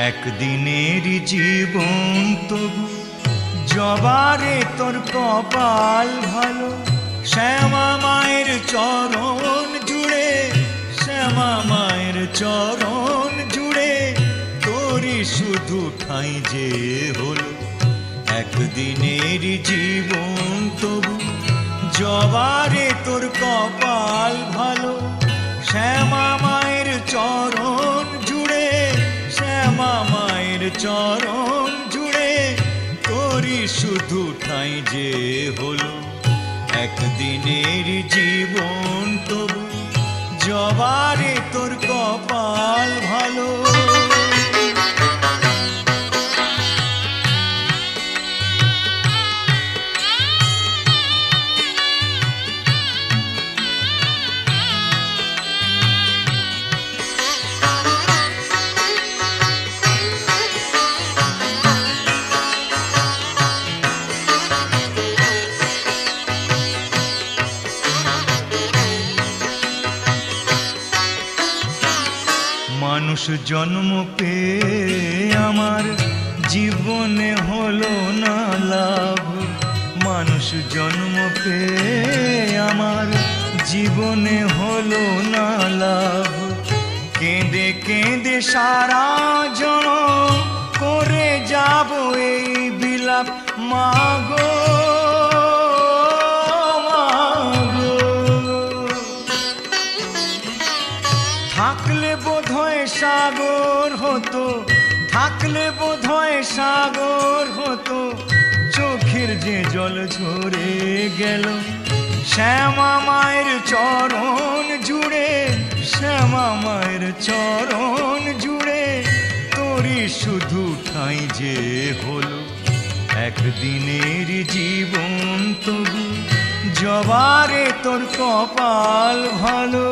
একদিনের জীবন তবু জবারে তোর কপাল ভালো। শ্যামা মায়ের চরণ জুড়ে, শ্যামা মায়ের চরণ জুড়ে তোরই শুধু ঠাঁই যে হলো। একদিনের জীবন তবু জবারে তোর কপাল ভালো। শ্যামা মায়ের চরণ জুড়ে, শ্যামা মায়ের চরণ জুড়ে তোরই শুধু ঠাঁই যে হলো। একদিনের জীবন তবু জবারে তোর কপাল ভালো। মানুষ জন্ম পেয়ে আমার জীবনে হলো না লাভ। মানুষ জন্ম পেয়ে আমার জীবনে হলো না লাভ। কেঁদে কেঁদে সারা জনম করে যাব এই বিলাপ। মাগো থাকলে বোধহয় সাগর হতো, থাকলে বোধহয় সাগর হতো, চোখের যে জল ঝরে গেল। শ্যামা মায়ের চরণ জুড়ে, শ্যামা মায়ের চরণ জুড়ে তোরই শুধু ঠাঁই যে হলো। একদিনের জীবন তবু জবারে তোর কপাল ভালো।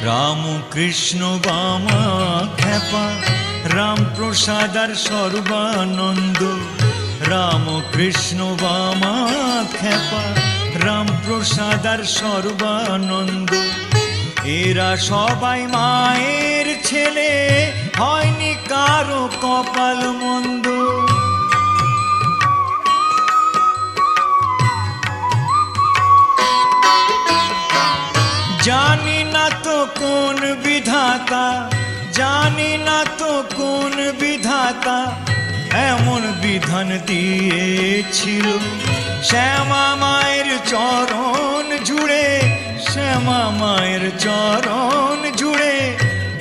রাম কৃষ্ণ বামা খ্যাপা, রাম প্রসাদ আর সর্বানন্দ। রাম কৃষ্ণ বামা খ্যাপা, রাম প্রসাদ আর সর্বানন্দ। এরা সবাই মায়ের ছেলে, হয়নি কারো কপাল মন্দ। জানি না তো কোন বিধাতা, জানি না তো কোন বিধাতা এমন বিধান দিয়েছিল। শ্যামা মায়ের চরণ জুড়ে, শ্যামা মায়ের চরণ জুড়ে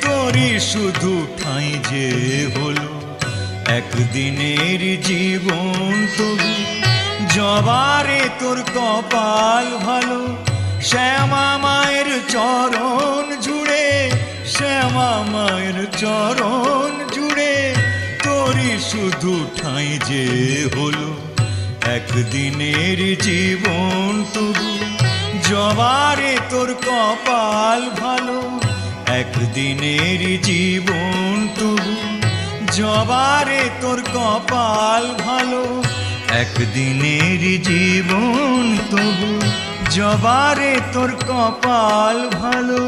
তোরই শুধু ঠাঁই যে হলো। একদিনের জীবন তবু জবারে তোর কপাল ভালো। শ্যামা মায়ের চরণ জুড়ে, শ্যামা মায়ের চরণ জুড়ে তোরই শুধু ঠাঁই যে হলো। একদিনের জীবন তবু জবারে তোর কপাল ভালো। একদিনের জীবন তবু জবারে তোর কপাল ভালো। একদিনের জীবন তবু জবারে তোর কপাল ভালো।